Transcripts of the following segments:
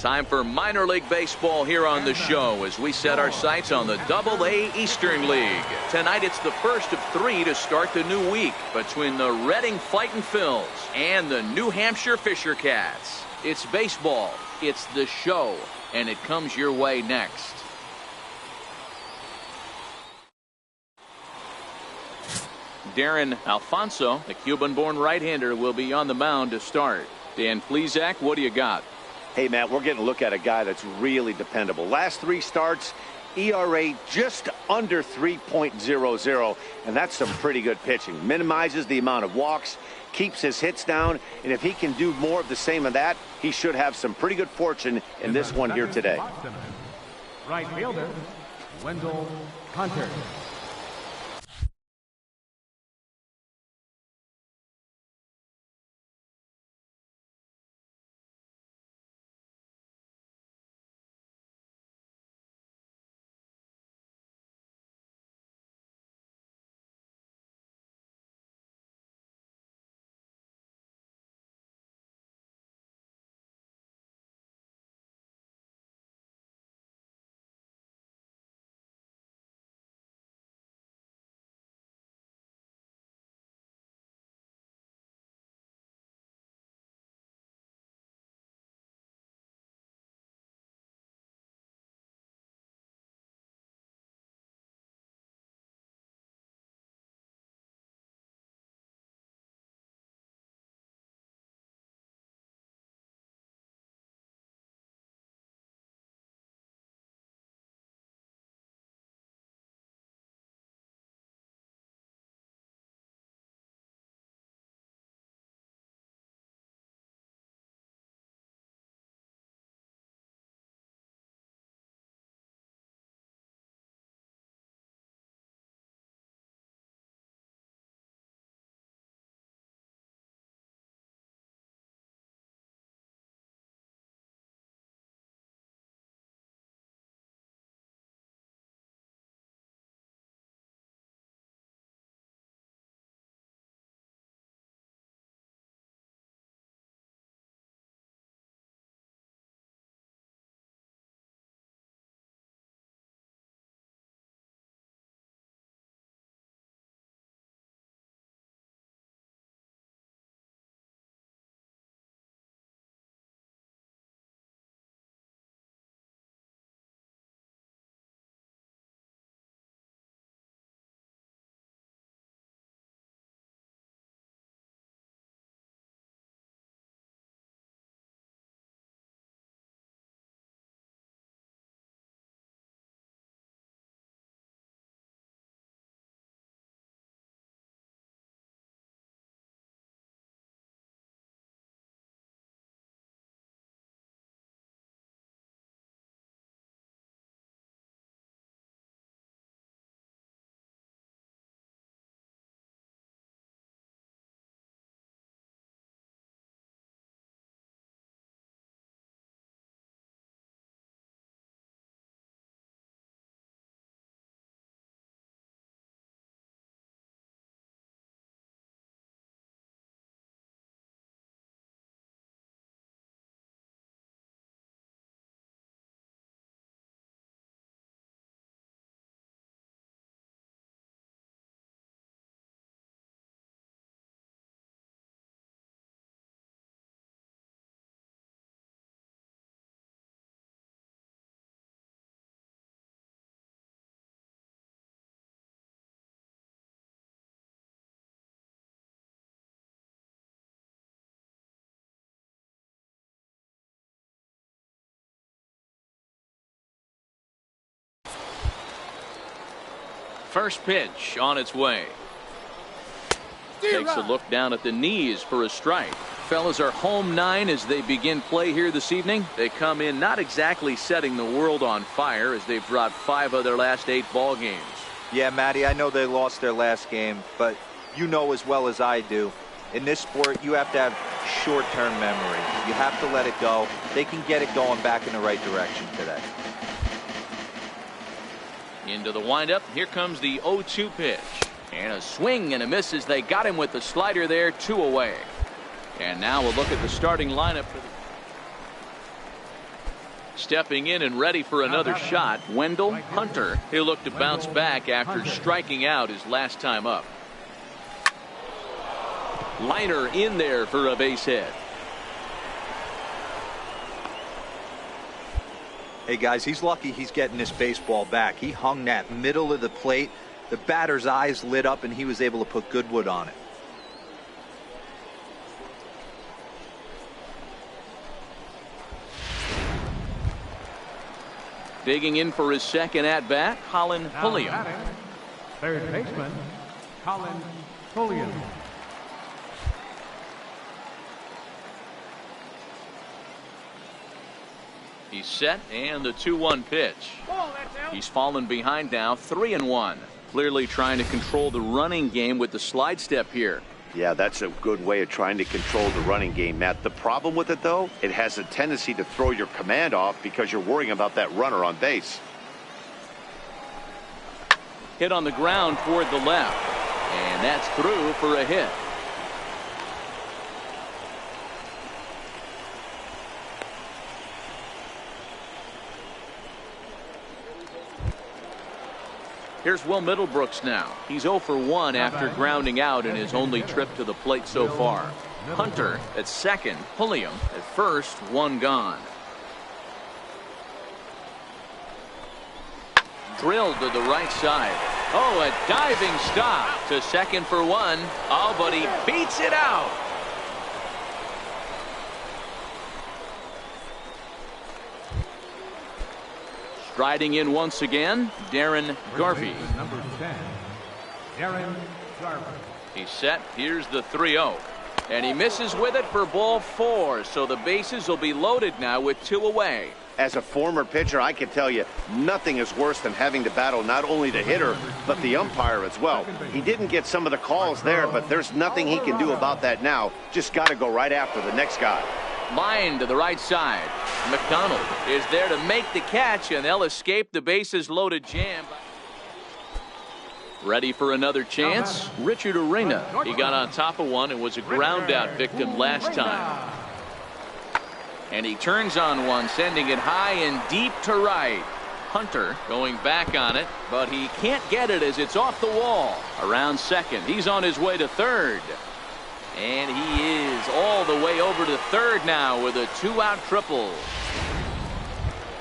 Time for minor league baseball here on the show as we set our sights on the Double-A Eastern League. Tonight it's the first of 3 to start the new week between the Reading Fightin' Phils and the New Hampshire Fisher Cats. It's baseball, it's the show, and it comes your way next. Darren Alfonso, the Cuban-born right-hander, will be on the mound to start. Dan Plesac, what do you got? Hey, Matt, we're getting a look at a guy that's really dependable. Last 3 starts, ERA just under 3.00, and that's some pretty good pitching. Minimizes the amount of walks, keeps his hits down, and if he can do more of the same of that, he should have some pretty good fortune in this one here today. Right fielder, Wendell Hunter. First pitch on its way. Takes a look down at the knees for a strike. Fellas are home 9 as they begin play here this evening. They come in not exactly setting the world on fire as they've dropped 5 of their last 8 ball games. Yeah, Matty, I know they lost their last game, but you know as well as I do, in this sport you have to have short-term memory. You have to let it go. They can get it going back in the right direction today. Into the windup. Here comes the 0-2 pitch. And a swing and a miss as they got him with the slider there, 2 away. And now we'll look at the starting lineup. Stepping in and ready for another shot, Wendell Hunter. He'll look to bounce back after striking out his last time up. Liner in there for a base hit. Hey guys, he's lucky he's getting this baseball back. He hung that middle of the plate. The batter's eyes lit up and he was able to put good wood on it. Digging in for his second at bat, Colin Pulliam. Third baseman, Colin Pulliam. He's set, and the 2-1 pitch. He's fallen behind now, 3-1. Clearly trying to control the running game with the slide step here. Yeah, that's a good way of trying to control the running game, Matt. The problem with it, though, it has a tendency to throw your command off because you're worrying about that runner on base. Hit on the ground toward the left, and that's through for a hit. Here's Will Middlebrooks now. He's 0 for 1 after grounding out in his only trip to the plate so far. Hunter at second, Pulliam at first, 1 gone. Drilled to the right side. Oh, a diving stop to second for 1. Oh, but he beats it out. Striding in once again, Darren Garvey. Number 10, Darren Garvey. He's set. Here's the 3-0. And he misses with it for ball 4. So the bases will be loaded now with 2 away. As a former pitcher, I can tell you, nothing is worse than having to battle not only the hitter, but the umpire as well. He didn't get some of the calls there, but there's nothing he can do about that now. Just got to go right after the next guy. Line to the right side. McDonald is there to make the catch, and they'll escape the bases loaded jam. Ready for another chance? Richard Arena. He got on top of one and was a ground out victim last time. And he turns on one, sending it high and deep to right. Hunter going back on it, but he can't get it as it's off the wall. Around second. He's on his way to third. And he is all the way over to third now with a 2-out triple.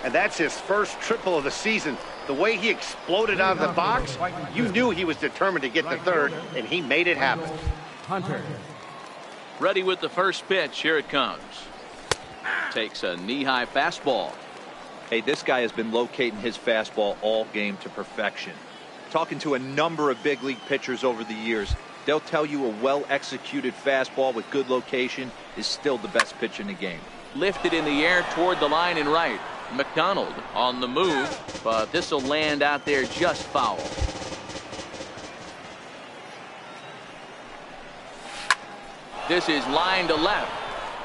And that's his first triple of the season. The way he exploded out of the box, you knew he was determined to get to third, and he made it happen. Hunter. Ready with the first pitch. Here it comes. Takes a knee-high fastball. Hey, this guy has been locating his fastball all game to perfection. Talking to a number of big league pitchers over the years, they'll tell you a well-executed fastball with good location is still the best pitch in the game. Lifted in the air toward the line and right. McDonald on the move, but this will land out there just foul. This is line to left,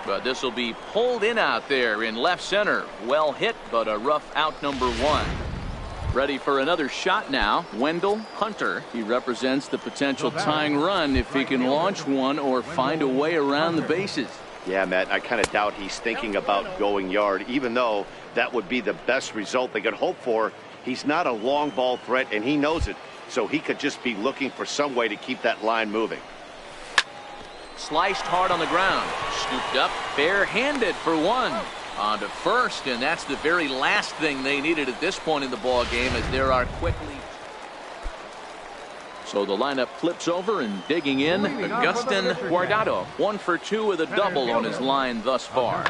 but this will be pulled in out there in left center. Well hit, but a rough out, number 1. Ready for another shot now. Wendell Hunter. He represents the potential tying run if he can launch one or find a way around the bases. Yeah, Matt, I kind of doubt he's thinking about going yard, even though that would be the best result they could hope for. He's not a long ball threat, and he knows it, so he could just be looking for some way to keep that line moving. Sliced hard on the ground. Scooped up, bare-handed for 1. On to first, and that's the very last thing they needed at this point in the ball game, as there are quickly. So the lineup flips over, and digging in, Agustin Guardado. 1 for 2 with a double on his line thus far.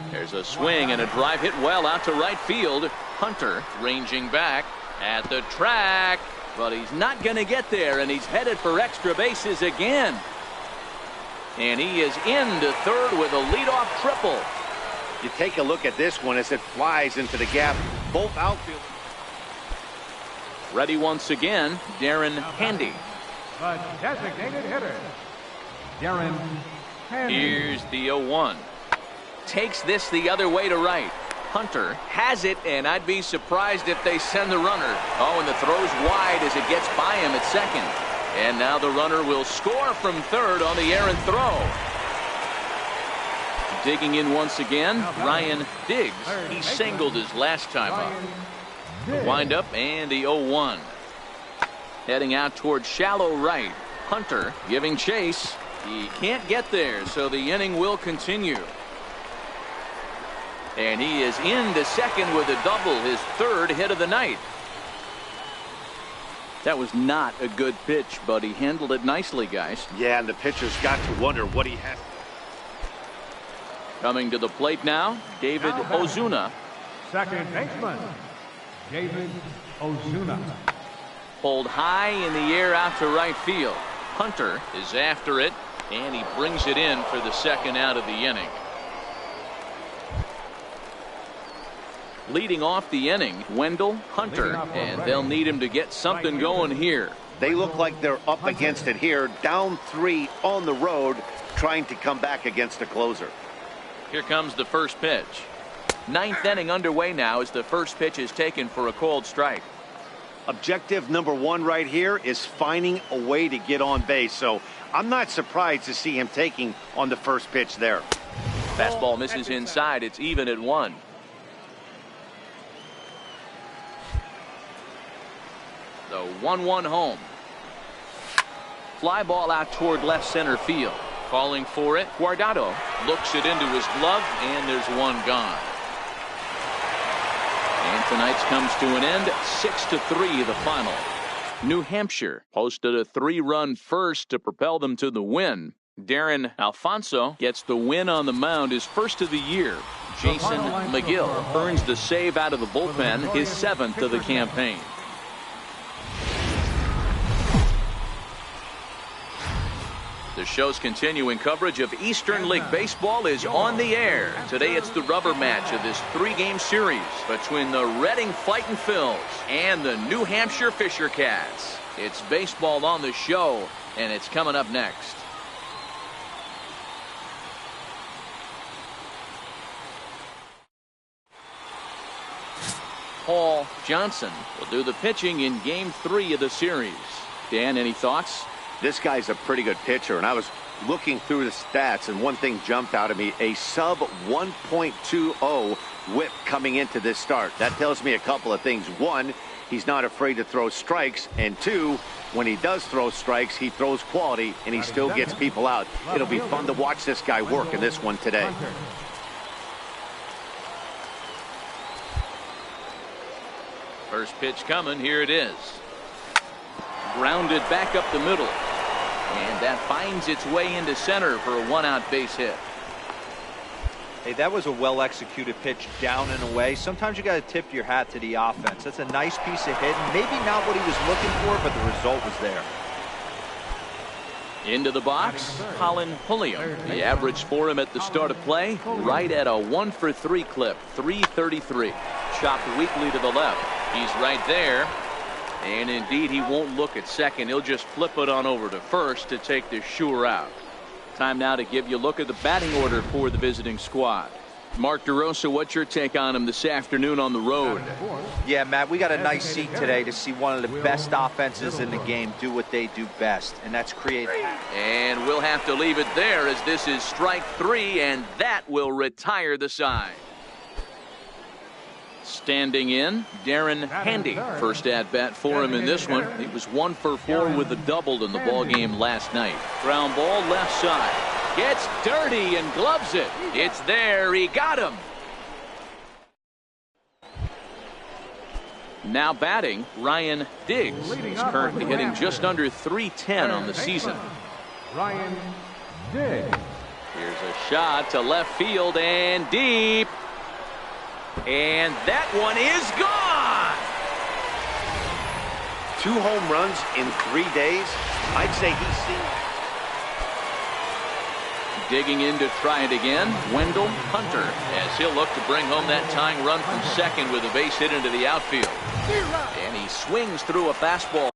There's a swing and a drive, hit well out to right field. Hunter ranging back at the track. But he's not going to get there, and he's headed for extra bases again. And he is into third with a leadoff triple. You take a look at this one as it flies into the gap. Both outfielders. Ready once again, Darren Handy. The designated hitter, Darren Handy. Here's the 0-1. Takes this the other way to right. Hunter has it, and I'd be surprised if they send the runner. Oh, and the throw's wide as it gets by him at second. And now the runner will score from third on the errant throw. Digging in once again, Ryan Diggs. He singled his last time up. The windup and the 0-1. Heading out toward shallow right. Hunter giving chase. He can't get there, so the inning will continue. And he is into second with a double, his third hit of the night. That was not a good pitch, but he handled it nicely, guys. Yeah, and the pitcher's got to wonder what he has. Coming to the plate now, David Ozuna. Second baseman, David Ozuna. Pulled high in the air out to right field. Hunter is after it, and he brings it in for the second out of the inning. Leading off the inning, Wendell Hunter, and they'll need him to get something going here. They look like they're up against it here, down 3 on the road, trying to come back against a closer. Here comes the first pitch. Ninth inning underway now as the first pitch is taken for a called strike. Objective number 1 right here is finding a way to get on base, so I'm not surprised to see him taking on the first pitch there. Fastball misses inside. It's even at 1. The 1-1 home. Fly ball out toward left center field. Calling for it. Guardado looks it into his glove, and there's one gone. And tonight's comes to an end. 6-3 the final. New Hampshire posted a 3-run first to propel them to the win. Darren Alfonso gets the win on the mound, his first of the year. Jason McGill earns the save out of the bullpen, his 7th of the campaign. The show's continuing coverage of Eastern League Baseball is on the air. Today it's the rubber match of this 3-game series between the Reading Fightin' Phils and the New Hampshire Fisher Cats. It's baseball on the show, and it's coming up next. Paul Johnson will do the pitching in Game 3 of the series. Dan, any thoughts? This guy's a pretty good pitcher, and I was looking through the stats, and one thing jumped out at me, a sub 1.20 whip coming into this start. That tells me a couple of things. 1, he's not afraid to throw strikes, and 2, when he does throw strikes, he throws quality, and he still gets people out. It'll be fun to watch this guy work in this one today. First pitch coming. Here it is. Grounded back up the middle. And that finds its way into center for a 1-out base hit. Hey, that was a well-executed pitch down and away. Sometimes you got to tip your hat to the offense. That's a nice piece of hitting. Maybe not what he was looking for, but the result was there. Into the box, Colin Pulliam. The average for him at the start of play, right at a 1-for-3 clip, 333. Chopped weakly to the left. He's right there. And indeed, he won't look at second. He'll just flip it on over to first to take the sure out. Time now to give you a look at the batting order for the visiting squad. Mark DeRosa, what's your take on him this afternoon on the road? Yeah, Matt, we got a nice seat today to see one of the best offenses in the game do what they do best, and that's create. And we'll have to leave it there as this is strike 3, and that will retire the side. Standing in, Darren Handy. First at bat for him in this one. He was 1 for 4 with a double in the ball game last night. Ground ball left side. Gets dirty and gloves it. It's there. He got him. Now batting, Ryan Diggs. He's currently hitting just under .310 on the season. Ryan Diggs. Here's a shot to left field and deep. And that one is gone. 2 home runs in 3 days. I'd say he's seen. Digging in to try it again, Wendell Hunter, as he'll look to bring home that tying run from second with a base hit into the outfield. And he swings through a fastball.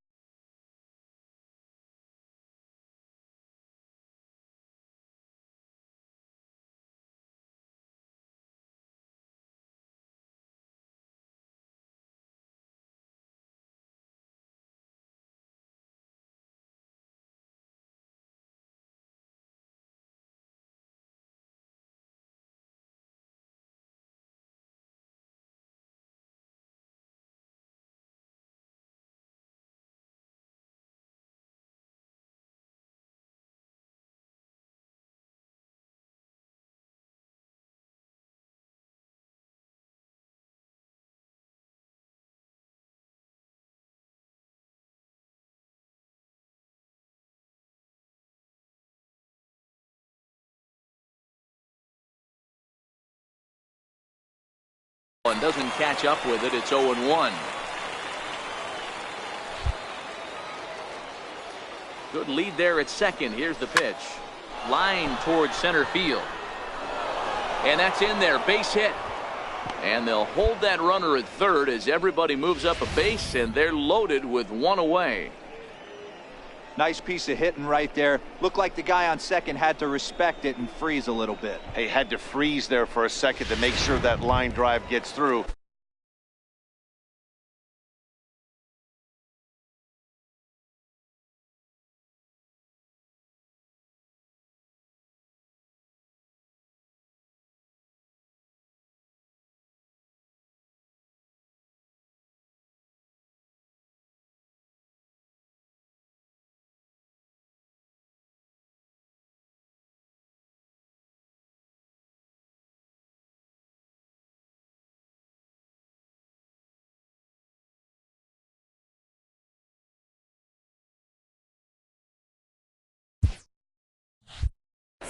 And doesn't catch up with it. It's 0-1. Good lead there at second. Here's the pitch. Line towards center field. And that's in there. Base hit. And they'll hold that runner at third as everybody moves up a base, and they're loaded with 1 away. Nice piece of hitting right there. Looked like the guy on second had to respect it and freeze a little bit. He had to freeze there for a second to make sure that line drive gets through.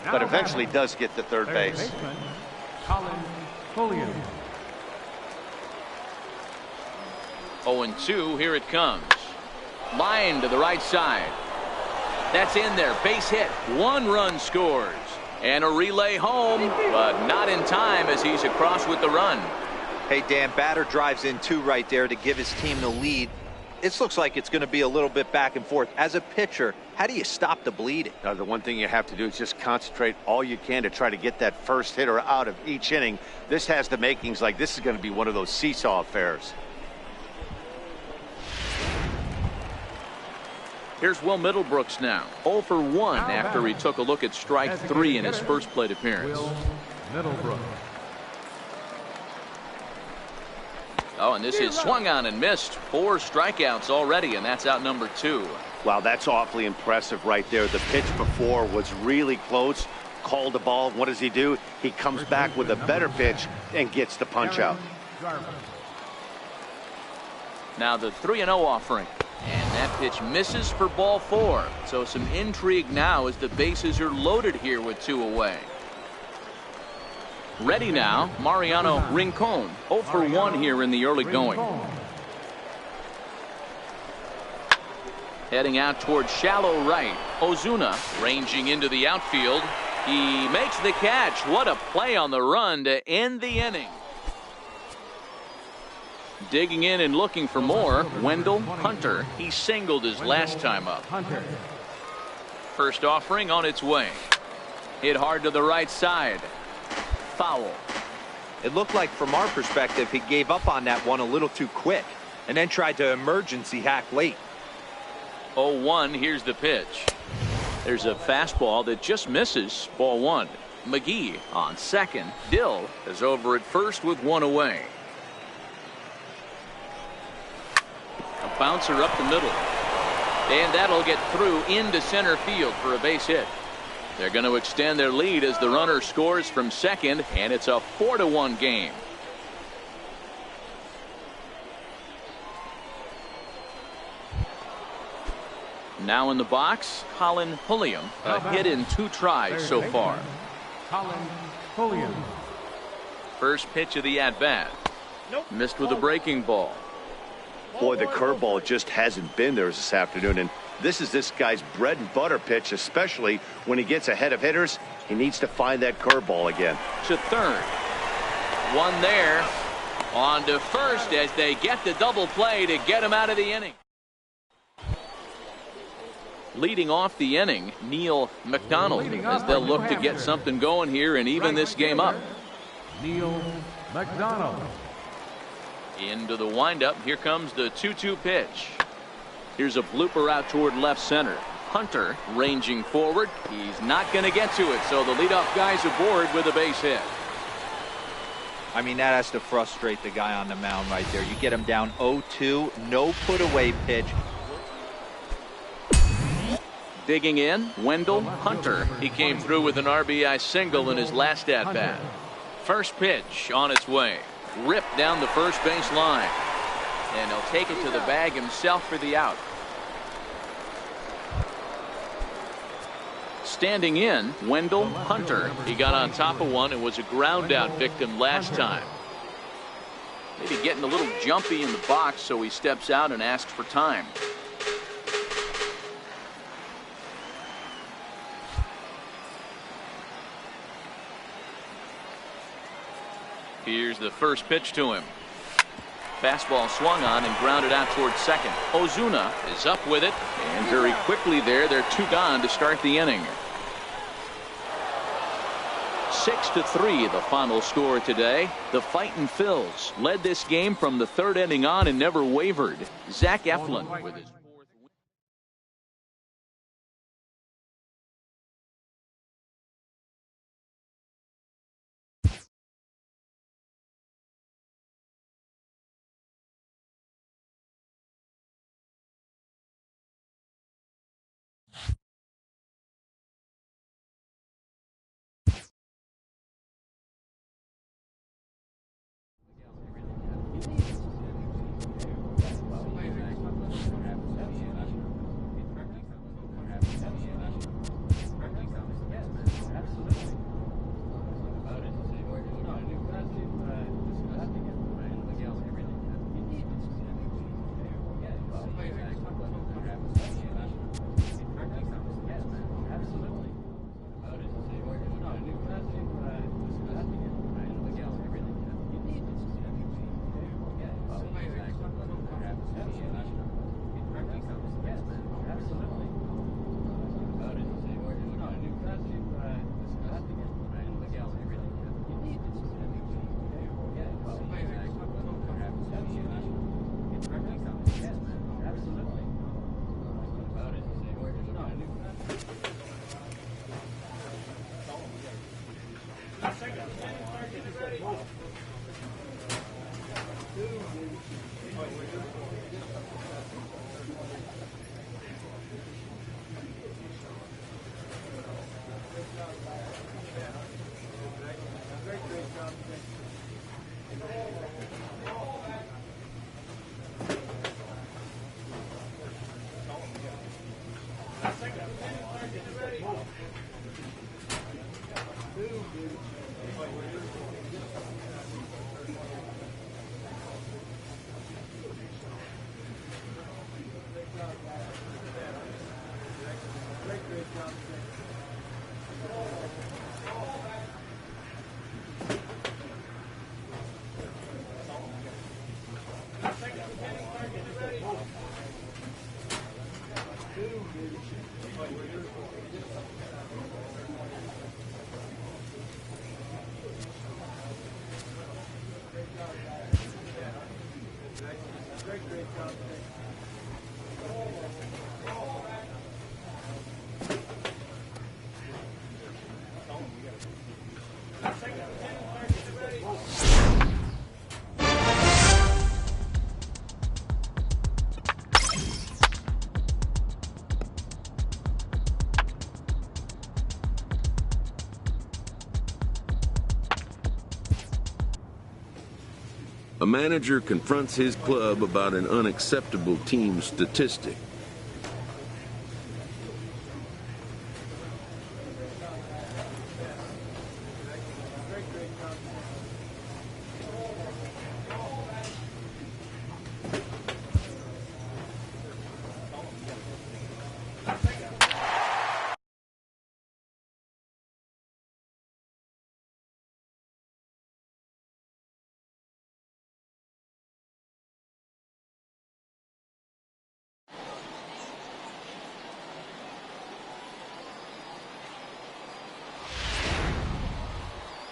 But eventually does get to third base. Baseman, Colin Pulliam. 0-2. Here it comes. Line to the right side. That's in there. Base hit. 1 run scores. And a relay home, but not in time as he's across with the run. Hey, Dan, batter drives in 2 right there to give his team the lead. This looks like it's going to be a little bit back and forth. As a pitcher, how do you stop the bleeding? The one thing you have to do is just concentrate all you can to try to get that first hitter out of each inning. This has the makings like this is going to be one of those seesaw affairs. Here's Will Middlebrooks now. 0 for 1 after he took a look at strike 3 in his first plate appearance. Will Middlebrooks. Oh, and this is swung on and missed. 4 strikeouts already, and that's out number 2. Wow, that's awfully impressive right there. The pitch before was really close. Called the ball. What does he do? He comes back with a better pitch and gets the punch out. Now the 3-0 offering. And that pitch misses for ball 4. So some intrigue now as the bases are loaded here with 2 away. Ready now, Mariano Rincon. 0 for 1 here in the early going. Heading out towards shallow right. Ozuna ranging into the outfield. He makes the catch. What a play on the run to end the inning. Digging in and looking for more, Wendell Hunter. He singled his last time up. First offering on its way. Hit hard to the right side. Foul. It looked like from our perspective he gave up on that one a little too quick and then tried to emergency hack late. 0-1. Here's the pitch. There's a fastball that just misses. Ball 1. McGee on second. Dill is over at first with 1 away. A bouncer up the middle. And that'll get through into center field for a base hit. They're going to extend their lead as the runner scores from second, and it's a 4-1 game. Now in the box, Colin Pulliam. A hit in 2 tries so far. Colin Pulliam. First pitch of the at-bat. Missed with a breaking ball. Boy, the curveball just hasn't been there this afternoon, and this is this guy's bread and butter pitch, especially when he gets ahead of hitters. He needs to find that curveball again. To third. One there. On to first as they get the double play to get him out of the inning. Leading off the inning, Neil McDonald, as they'll look to get something going here and even this game up. Neil McDonald. Into the windup. Here comes the 2-2 pitch. Here's a blooper out toward left center. Hunter ranging forward. He's not going to get to it, so the leadoff guy's aboard with a base hit. I mean, that has to frustrate the guy on the mound right there. You get him down 0-2, no put away pitch. Digging in, Wendell Hunter. He came through with an RBI single in his last at bat. First pitch on its way. Ripped down the first base line. And he'll take it to the bag himself for the out. Standing in, Wendell Hunter. He got on top of one and was a ground out victim last time. Maybe getting a little jumpy in the box, so he steps out and asks for time. Here's the first pitch to him. Fastball swung on and grounded out towards second. Ozuna is up with it, and very quickly there, they're 2 gone to start the inning. 6-3 the final score today. The Fightin' Phils led this game from the 3rd inning on and never wavered. Zach Eflin with his A manager confronts his club about an unacceptable team statistic.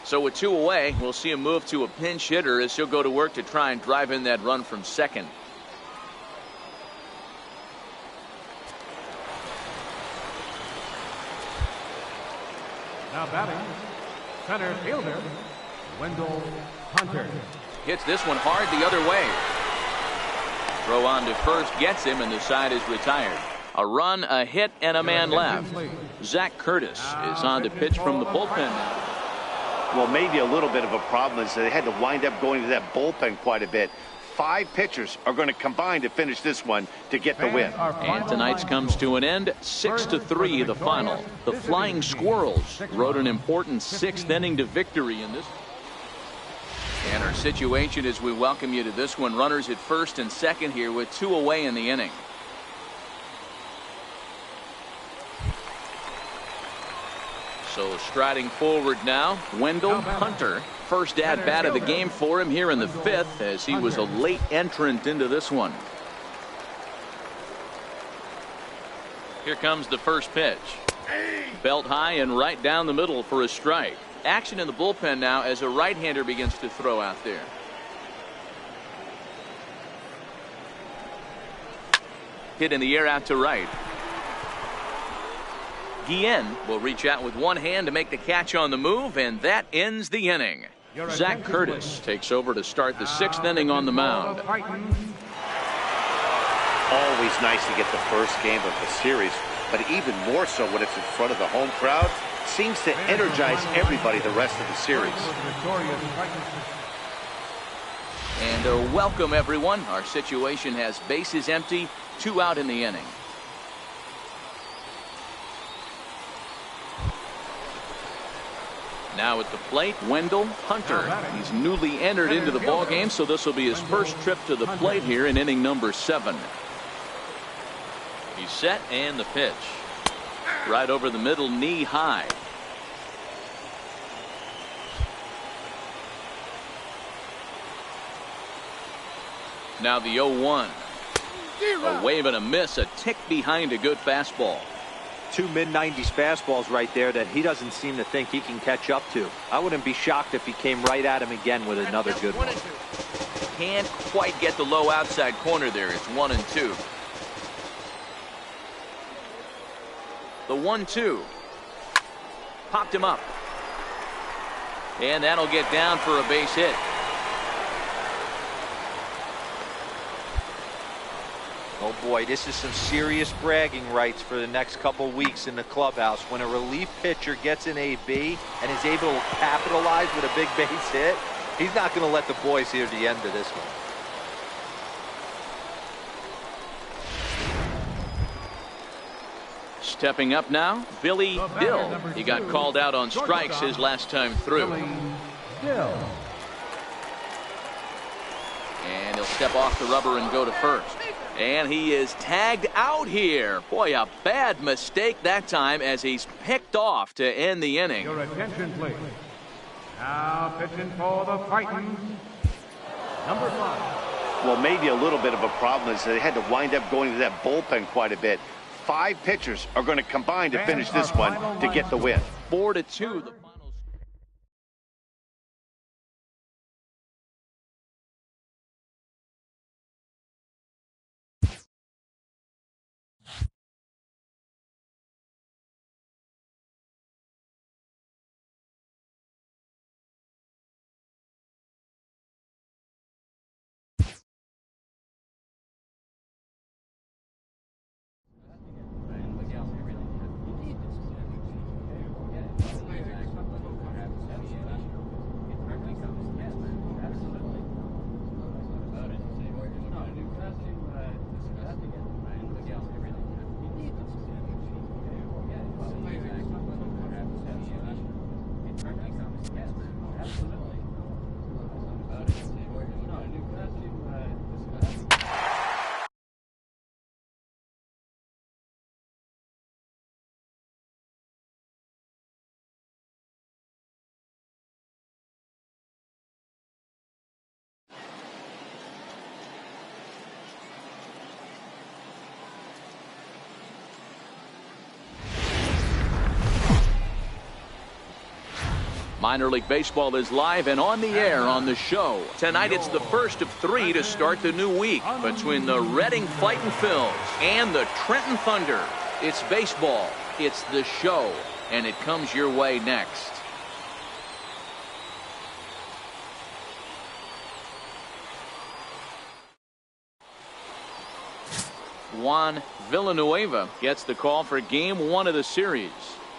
So with 2 away, we'll see him move to a pinch hitter as he'll go to work to try and drive in that run from second. Now batting, center fielder, Wendell Hunter. Hits this one hard the other way. Throw on to first gets him, and the side is retired. A run, a hit, and a man left. Zach Curtis is on to pitch from the bullpen now. Well, maybe a little bit of a problem is they had to wind up going to that bullpen quite a bit. 5 pitchers are going to combine to finish this one to get the win. And tonight's comes to an end, 6-3 the final. The Flying Squirrels rode an important 6th inning to victory in this. And our situation as we welcome you to this one, runners at first and second here with 2 away in the inning. So striding forward now, Wendell Hunter. First at bat of the game for him here in the 5th, as he was a late entrant into this one. Here comes the first pitch. Belt high and right down the middle for a strike. Action in the bullpen now as a right-hander begins to throw out there. Hit in the air out to right. Guillen will reach out with one hand to make the catch on the move, and that ends the inning. Zach Curtis takes over to start the 6th inning on the mound. Always nice to get the first game of the series, but even more so when it's in front of the home crowd. Seems to energize everybody the rest of the series. And welcome everyone. Our situation has bases empty, 2 out in the inning. Now at the plate, Wendell Hunter. He's newly entered into the ball game, so this will be his first trip to the plate here in inning number 7. He's set, and the pitch. Right over the middle, knee high. Now the 0-1. A wave and a miss, a tick behind a good fastball. 2 mid-90s fastballs right there that he doesn't seem to think he can catch up to. I wouldn't be shocked if he came right at him again with another good one. Can't quite get the low outside corner there. It's 1-2. The 1-2. Popped him up. And that'll get down for a base hit. Oh boy, this is some serious bragging rights for the next couple weeks in the clubhouse. When a relief pitcher gets an AB and is able to capitalize with a big base hit, he's not going to let the boys hear the end of this one. Stepping up now, Billy Dill. He got called out on strikes his last time through. And he'll step off the rubber and go to first. And he is tagged out here. Boy, a bad mistake that time as he's picked off to end the inning. Your attention, please. Now pitching for the Titans, number 5. Well, maybe a little bit of a problem is they had to wind up going to that bullpen quite a bit. 5 pitchers are going to combine to finish this one to get the win. 4-2. Minor League Baseball is live and on the air on the show. Tonight it's the first of 3 to start the new week between the Reading Fightin' Phils and the Trenton Thunder. It's baseball, it's the show, and it comes your way next. Juan Villanueva gets the call for game 1 of the series.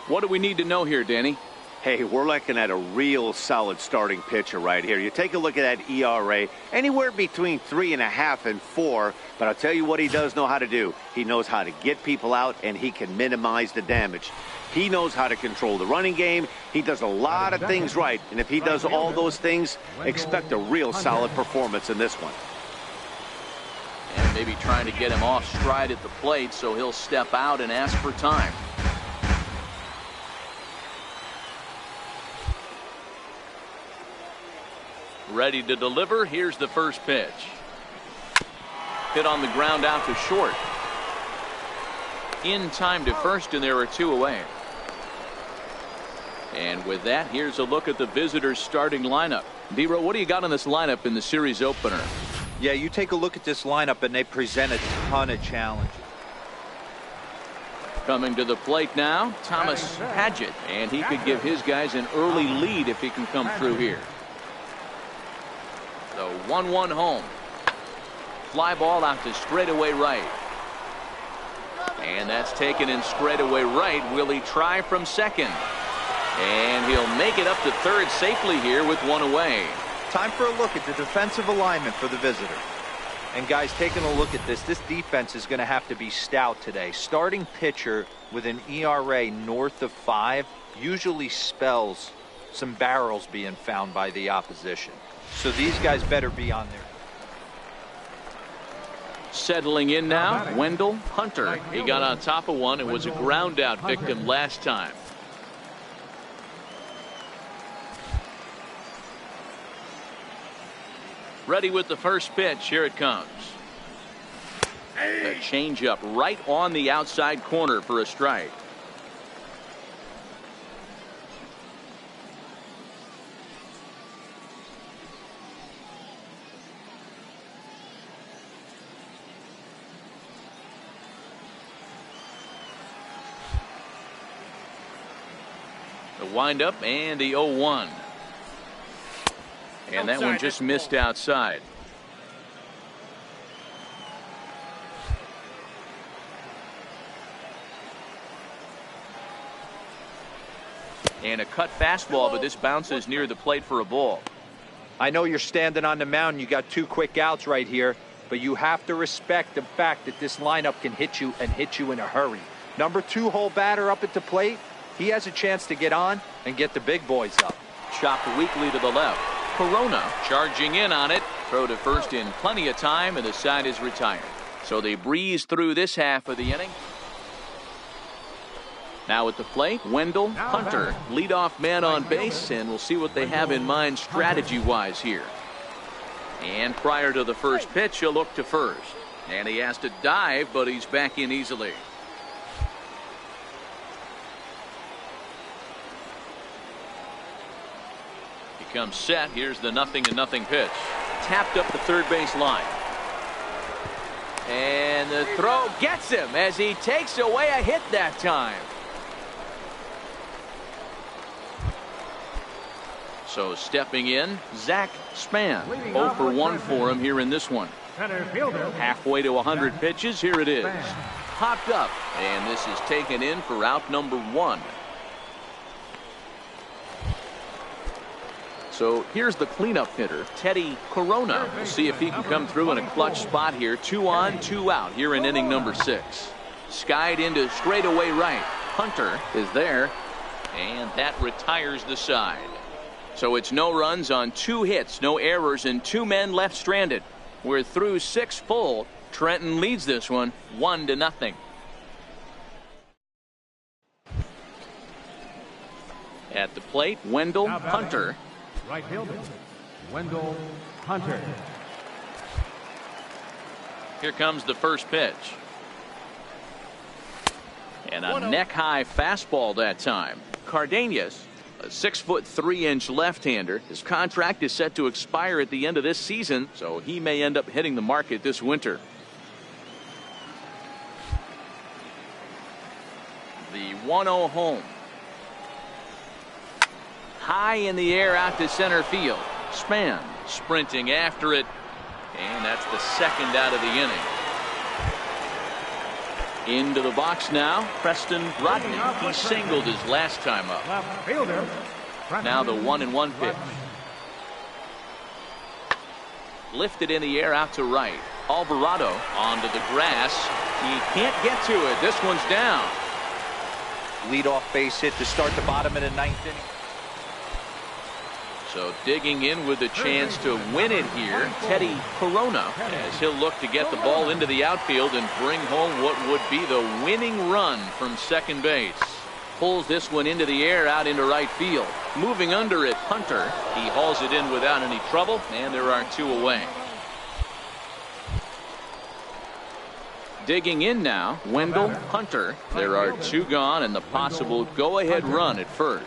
What do we need to know here, Danny? Hey, we're looking at a real solid starting pitcher right here. You take a look at that ERA, anywhere between 3.5 and 4. But I'll tell you what he does know how to do. He knows how to get people out, and he can minimize the damage. He knows how to control the running game. He does a lot of things right. And if he does all those things, expect a real solid performance in this one. And maybe trying to get him off stride at the plate, so he'll step out and ask for time. Ready to deliver. Here's the first pitch. Hit on the ground out to short. In time to first, and there are 2 away. And with that, here's a look at the visitors' starting lineup. D-Row, what do you got on this lineup in the series opener? Yeah, you take a look at this lineup, and they present a ton of challenges. Coming to the plate now, Thomas Padgett. And he could give his guys an early lead if he can come through here. The 1-1 home. Fly ball out to straightaway right. And that's taken in straightaway right. Will he try from second? And he'll make it up to third safely here with 1 away. Time for a look at the defensive alignment for the visitor. And guys, taking a look at this defense is going to have to be stout today. Starting pitcher with an ERA north of 5 usually spells some barrels being found by the opposition. So these guys better be on there. Settling in now, Wendell Hunter. He got on top of one and was a ground out victim last time. Ready with the first pitch. Here it comes. A changeup right on the outside corner for a strike. The windup and the 0-1. And that one just missed outside. And a cut fastball, but this bounces near the plate for a ball. I know you're standing on the mound. You got 2 quick outs right here, but you have to respect the fact that this lineup can hit you and hit you in a hurry. Number 2 hole batter up at the plate. He has a chance to get on and get the big boys up. Chopped weakly to the left. Corona charging in on it. Throw to first in plenty of time, and the side is retired. So they breeze through this half of the inning. Now at the plate, Wendell Hunter, leadoff man on base, and we'll see what they have in mind strategy-wise here. And prior to the first pitch, he'll look to first. And he has to dive, but he's back in easily. Comes set. Here's the 0-0 pitch. Tapped up the third base line. And the throw gets him as he takes away a hit that time. So stepping in, Zach Span. 0 for 1 for him here in this one. Halfway to 100 pitches. Here it is. Popped up. And this is taken in for out number 1. So here's the cleanup hitter, Teddy Corona. We'll see if he can come through in a clutch spot here. 2 on, 2 out here in inning number 6. Skied into straightaway right. Hunter is there, and that retires the side. So it's no runs on 2 hits, no errors, and 2 men left stranded. We're through 6 full. Trenton leads this one 1-0. At the plate, Wendell Hunter. Right fielder, Wendell Hunter. Here comes the first pitch. And a neck-high fastball that time. Cardenas A 6'3" left-hander. His contract is set to expire at the end of this season, so he may end up hitting the market this winter. The 1-0 home. High in the air out to center field. Span sprinting after it, and that's the second out of the inning. Into the box now, Preston Rodney. He singled his last time up. Now the 1-1 pitch. Lifted in the air out to right. Alvarado onto the grass. He can't get to it. This one's down. Leadoff base hit to start the bottom of the ninth inning. So digging in with a chance to win it here, Teddy Corona, as he'll look to get the ball into the outfield and bring home what would be the winning run from second base. Pulls this one into the air out into right field. Moving under it, Hunter. He hauls it in without any trouble, and there are two away. Digging in now, Wendell Hunter. There are two gone and the possible go-ahead run at first.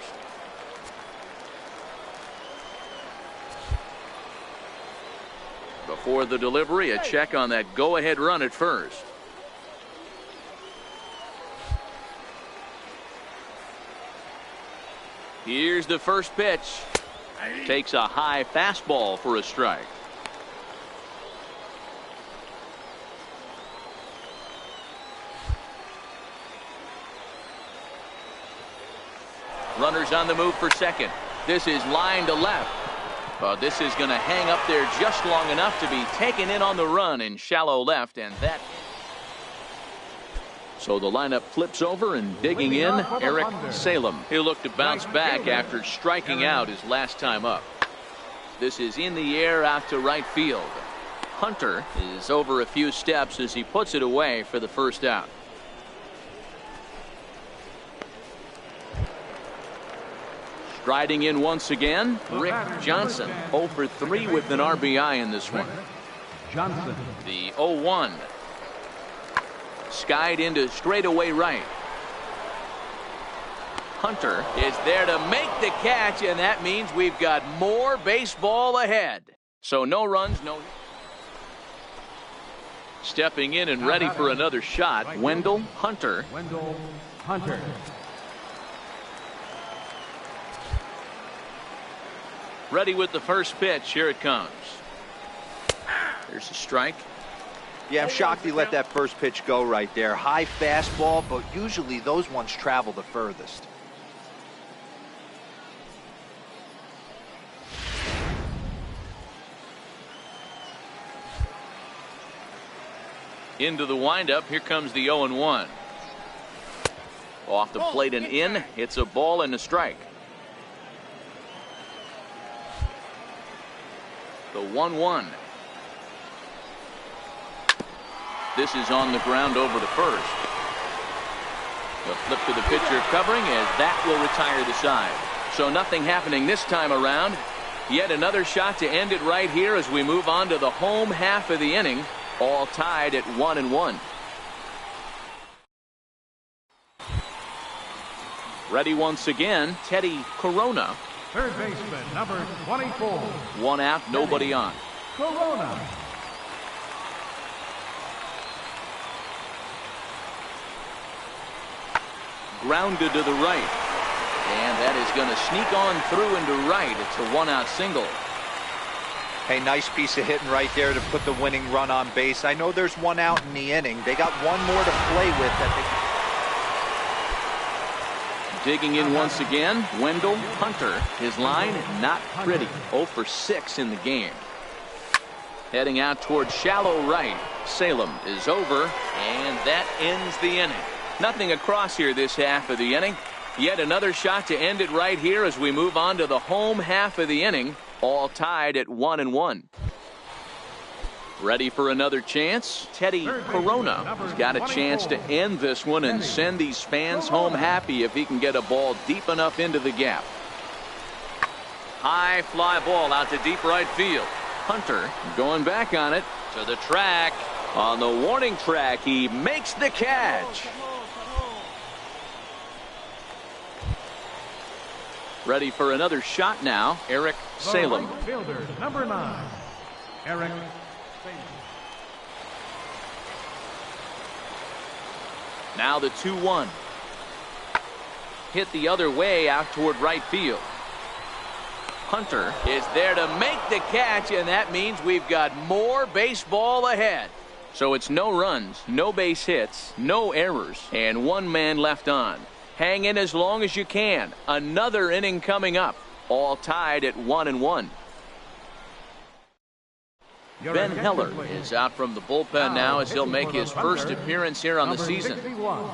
Before the delivery, a check on that go-ahead run at first. Here's the first pitch. Takes a high fastball for a strike. Runners on the move for second. This is line to left. This is going to hang up there just long enough to be taken in on the run in shallow left, and that. So the lineup flips over, and digging in, Eric Salem. He'll look to bounce back after striking out his last time up. This is in the air out to right field. Hunter is over a few steps as he puts it away for the first out. Striding in once again, Rick Johnson. 0 for 3 with an RBI in this one. Johnson. The 0-1. Skied into straightaway right. Hunter is there to make the catch, and that means we've got more baseball ahead. So no runs, no. Stepping in and ready for another shot, Wendell Hunter. Wendell Hunter. Ready with the first pitch. Here it comes. There's a strike. Yeah, I'm shocked he let that first pitch go right there. High fastball, but usually those ones travel the furthest. Into the windup. Here comes the 0-1. Off the plate and in. It's a ball and a strike. The 1-1. This is on the ground over to first. The flip to the pitcher covering as that will retire the side. So nothing happening this time around. Yet another shot to end it right here as we move on to the home half of the inning. All tied at 1-1. Ready once again, Teddy Corona. Third baseman, number 24. One out, nobody on. Corona. Grounded to the right. And that is going to sneak on through into right. It's a one-out single. Hey, nice piece of hitting right there to put the winning run on base. I know there's one out in the inning. They got one more to play with. Digging in once again, Wendell Hunter. His line, not pretty. 0 for 6 in the game. Heading out towards shallow right. Salem is over, and that ends the inning. Nothing across here this half of the inning. Yet another shot to end it right here as we move on to the home half of the inning. All tied at 1-1. Ready for another chance? Teddy Corona has got a chance to end this one and send these fans home happy if he can get a ball deep enough into the gap. High fly ball out to deep right field. Hunter going back on it to the track. On the warning track, he makes the catch. Ready for another shot now, Eric Salem. The right fielder, number 9, Eric Salem. Now the 2-1. Hit the other way out toward right field. Hunter is there to make the catch, and that means we've got more baseball ahead. So it's no runs, no base hits, no errors, and 1 man left on. Hang in as long as you can. Another inning coming up. All tied at 1-1. Ben Heller is out from the bullpen now as he'll make his first appearance here on the season. 61,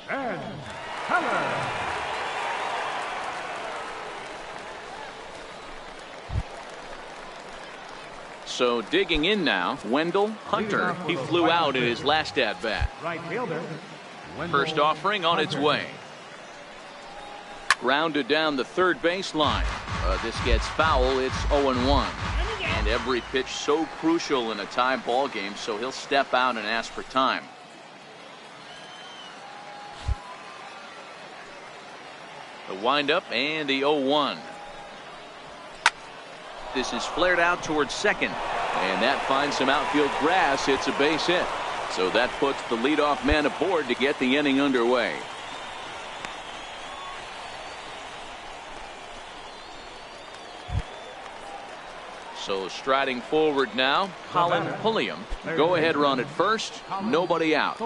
Ben Heller. So digging in now, Wendell Hunter. He flew out in his last at-bat. Right fielder. First offering on its way. Grounded down the third baseline. This gets foul. It's 0-1. And every pitch so crucial in a tie ball game, so he'll step out and ask for time. The windup and the 0-1. This is flared out towards second, and that finds some outfield grass. It's a base hit. So that puts the leadoff man aboard to get the inning underway. So striding forward now, Colin Pulliam. Go ahead run at first, nobody out.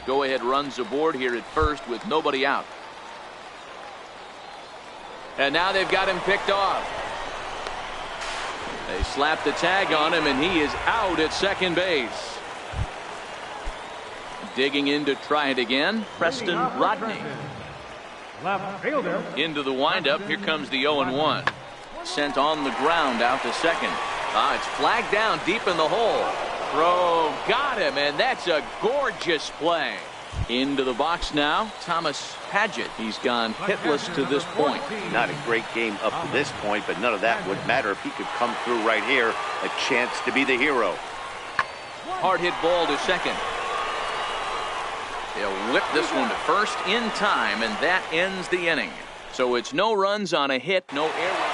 Go ahead runs aboard here at first with nobody out. And now they've got him picked off. They slap the tag on him, and he is out at second base. Digging in to try it again, Preston Rodney. Left fielder. Into the windup. Here comes the 0-1. Sent on the ground out to second. It's flagged down deep in the hole. Throw got him, and that's a gorgeous play. Into the box now, Thomas Padgett. He's gone hitless to this point. Not a great game up to this point, but none of that would matter if he could come through right here. A chance to be the hero. Hard hit ball to second. They'll whip this one to first in time, and that ends the inning. So it's no runs on a hit, no error.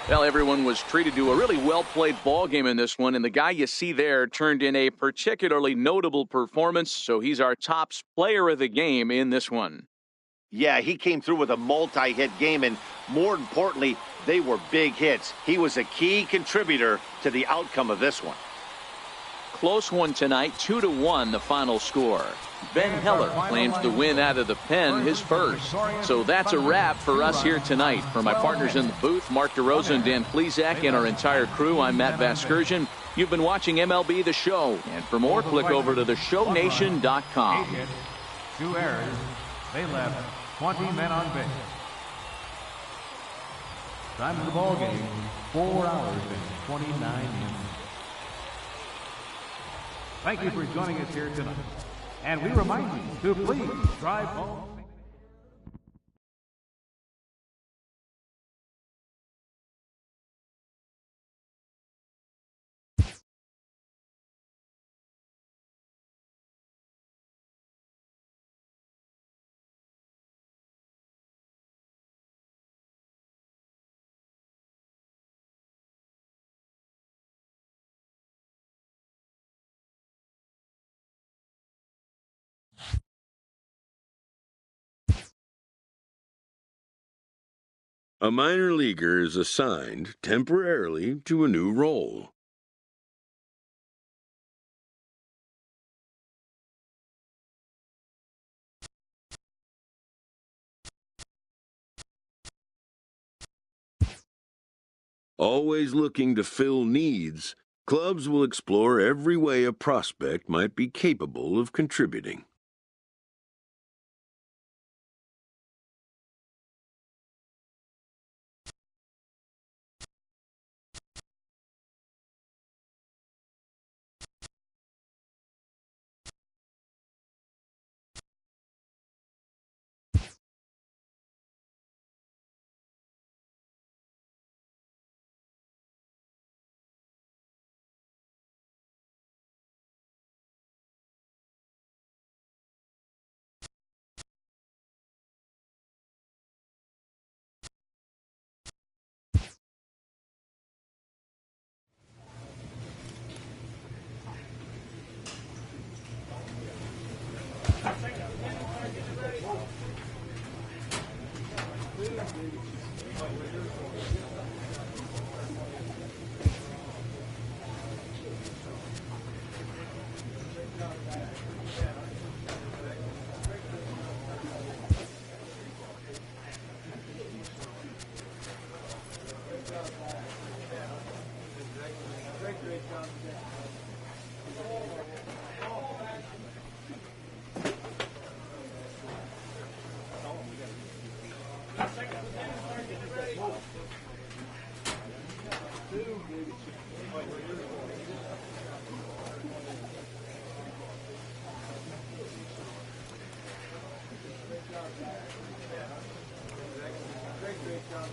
Well, everyone was treated to a really well-played ball game in this one, and the guy you see there turned in a particularly notable performance, so he's our top player of the game in this one. Yeah, he came through with a multi-hit game, and more importantly, they were big hits. He was a key contributor to the outcome of this one. Close one tonight, 2-1 the final score. Ben Heller claims the win out of the pen, his first. So that's a wrap for us here tonight. For my partners in the booth, Mark DeRosa and Dan Plezak, and our entire crew, I'm Matt Vasgersian. You've been watching MLB The Show. And for more, click over to theshownation.com. 2 errors. They left 20 men on base. Time of the ball game, 4 hours and 29 minutes. Thank you for joining us here tonight. And we remind you to please drive home. A minor leaguer is assigned temporarily to a new role. Always looking to fill needs, clubs will explore every way a prospect might be capable of contributing. Great job.